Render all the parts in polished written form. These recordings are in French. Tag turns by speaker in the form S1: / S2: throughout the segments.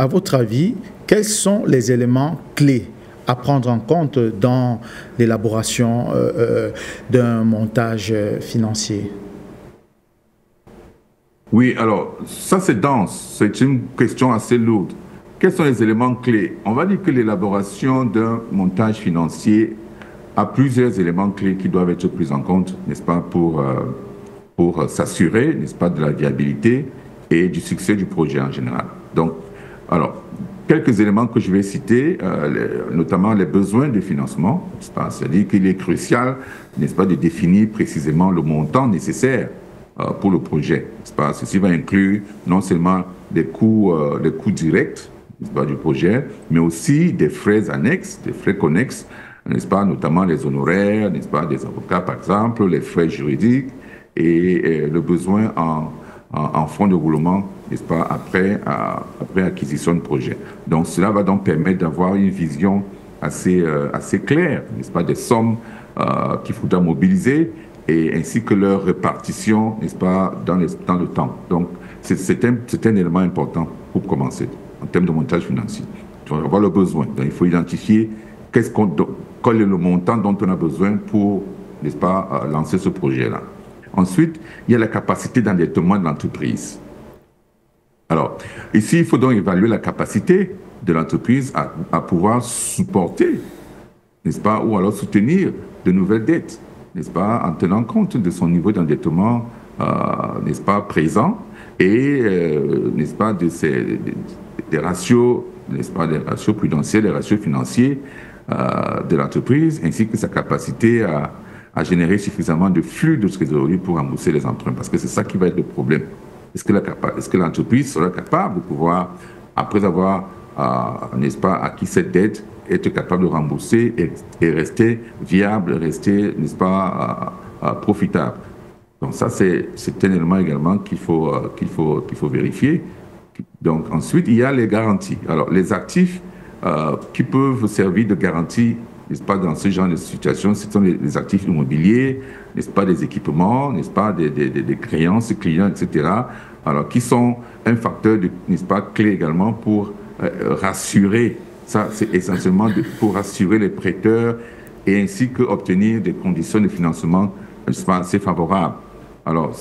S1: À votre avis, quels sont les éléments clés à prendre en compte dans l'élaboration d'un montage financier?
S2: Oui, alors, ça c'est dense, c'est une question assez lourde. Quels sont les éléments clés? On va dire que l'élaboration d'un montage financier a plusieurs éléments clés qui doivent être pris en compte, n'est-ce pas, pour s'assurer, n'est-ce pas, de la viabilité et du succès du projet en général. Donc, alors, quelques éléments que je vais citer, notamment les besoins de financement, n'est-ce pas, c'est-à-dire qu'il est crucial, n'est-ce pas, de définir précisément le montant nécessaire pour le projet. N'est-ce pas? Ceci va inclure non seulement les coûts directs, n'est-ce pas, du projet, mais aussi des frais annexes, des frais connexes, n'est-ce pas, notamment les honoraires, n'est-ce pas, des avocats par exemple, les frais juridiques et le besoin en fonds de roulement, n'est-ce pas, après acquisition de projet. Donc cela va donc permettre d'avoir une vision assez claire, n'est-ce pas, des sommes qu'il faudra mobiliser et ainsi que leur répartition, n'est-ce pas, dans le temps. Donc c'est un élément important pour commencer en termes de montage financier. Tu vas avoir le besoin. Donc il faut identifier quel est le montant dont on a besoin pour, n'est-ce pas, lancer ce projet-là. Ensuite, il y a la capacité d'endettement de l'entreprise. Alors, ici, il faut donc évaluer la capacité de l'entreprise à pouvoir supporter, n'est-ce pas, ou alors soutenir de nouvelles dettes, n'est-ce pas, en tenant compte de son niveau d'endettement, n'est-ce pas, présent et, n'est-ce pas, des ratios, n'est-ce pas, des ratios prudentiels, des ratios financiers de l'entreprise, ainsi que sa capacité à générer suffisamment de flux de trésorerie pour rembourser les emprunts. Parce que c'est ça qui va être le problème. Est-ce que l'entreprise sera capable de pouvoir, après avoir, n'est-ce pas, acquis cette dette, être capable de rembourser et rester viable, rester, n'est-ce pas, profitable. Donc ça, c'est un élément également qu'il faut vérifier. Donc ensuite, il y a les garanties. Alors les actifs qui peuvent servir de garantie, n'est-ce pas, dans ce genre de situation, ce sont les actifs immobiliers, n'est-ce pas, des équipements, n'est-ce pas, des créances clients, etc. Alors, qui sont un facteur, n'est-ce pas, clé également pour rassurer, ça c'est essentiellement pour rassurer les prêteurs et ainsi qu'obtenir des conditions de financement, n'est-ce pas, assez favorables. Alors,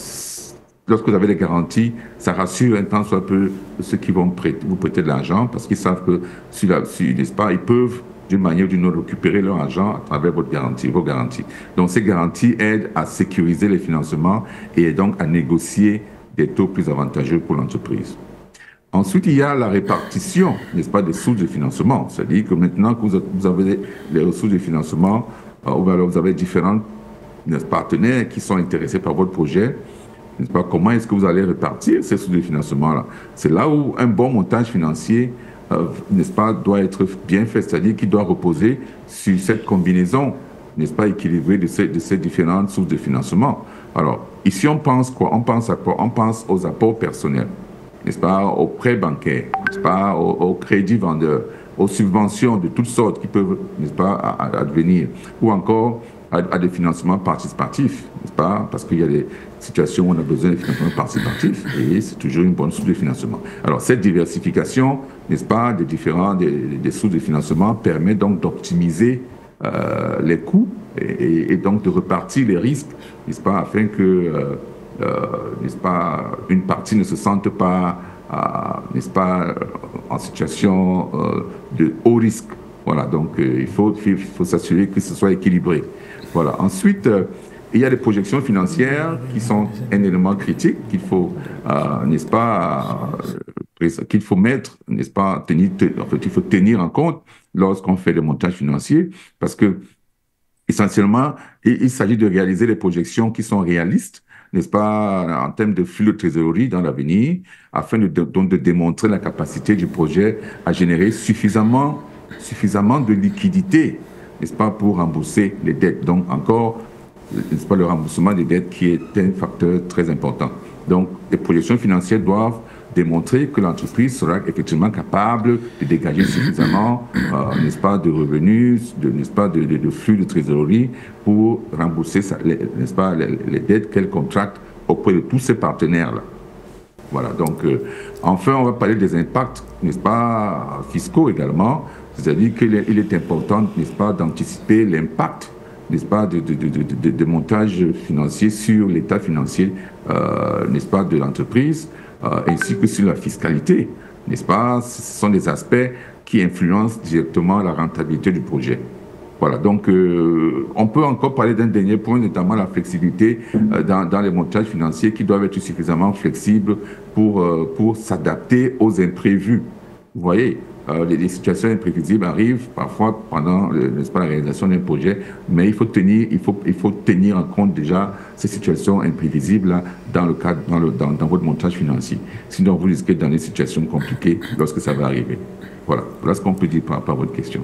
S2: lorsque vous avez des garanties, ça rassure un tant soit peu ceux qui vont vous prêter de l'argent parce qu'ils savent que, n'est-ce pas, ils peuvent d'une manière ou d'une autre récupérer leur argent à travers vos garanties. Donc ces garanties aident à sécuriser les financements et donc à négocier des taux plus avantageux pour l'entreprise. Ensuite, il y a la répartition, n'est-ce pas, des sources de financement. C'est-à-dire que maintenant que vous avez les ressources de financement, ou alors vous avez différents partenaires qui sont intéressés par votre projet, n'est-ce pas, comment est-ce que vous allez répartir ces sources de financement-là? C'est là où un bon montage financier, n'est-ce pas, doit être bien fait, c'est-à-dire qu'il doit reposer sur cette combinaison, n'est-ce pas, équilibrée de ces différentes sources de financement. Alors, ici, on pense quoi? On pense à quoi? On pense aux apports personnels, n'est-ce pas, aux prêts bancaires, n'est-ce pas, aux crédits vendeurs, aux subventions de toutes sortes qui peuvent, n'est-ce pas, advenir, ou encore à des financements participatifs, n'est-ce pas, parce qu'il y a des situations où on a besoin de financements participatifs et c'est toujours une bonne source de financement. Alors cette diversification, n'est-ce pas, des sources de financement permet donc d'optimiser les coûts et donc de repartir les risques, n'est-ce pas, afin que, n'est-ce pas, une partie ne se sente pas, n'est-ce pas, en situation de haut risque. Voilà, donc il faut s'assurer que ce soit équilibré. Voilà. Ensuite, il y a les projections financières qui sont un élément critique qu'il faut, n'est-ce pas, qu'il faut mettre, n'est-ce pas, il faut tenir en compte lorsqu'on fait des montages financiers, parce que essentiellement, il s'agit de réaliser des projections qui sont réalistes, n'est-ce pas, en termes de flux de trésorerie dans l'avenir, afin de démontrer la capacité du projet à générer suffisamment de liquidité, n'est-ce pas, pour rembourser les dettes. Donc encore, n'est-ce pas, le remboursement des dettes qui est un facteur très important. Donc les projections financières doivent démontrer que l'entreprise sera effectivement capable de dégager suffisamment, n'est-ce pas, de revenus, n'est-ce pas, de flux de trésorerie pour rembourser, n'est-ce pas, les dettes qu'elle contracte auprès de tous ses partenaires-là. Voilà, donc enfin, on va parler des impacts, n'est-ce pas, fiscaux également. C'est-à-dire qu'il est important, n'est-ce pas, d'anticiper l'impact, n'est-ce pas, de montage financier sur l'état financier, n'est-ce pas, de l'entreprise, ainsi que sur la fiscalité, n'est-ce pas. Ce sont des aspects qui influencent directement la rentabilité du projet. Voilà, donc on peut encore parler d'un dernier point, notamment la flexibilité dans les montages financiers qui doivent être suffisamment flexibles pour s'adapter aux imprévus. Vous voyez, les situations imprévisibles arrivent parfois pendant, n'est-ce pas, la réalisation d'un projet, mais il faut tenir en compte déjà ces situations imprévisibles-là dans le cadre, dans votre montage financier. Sinon, vous risquez dans des situations compliquées lorsque ça va arriver. Voilà ce qu'on peut dire par rapport à votre question.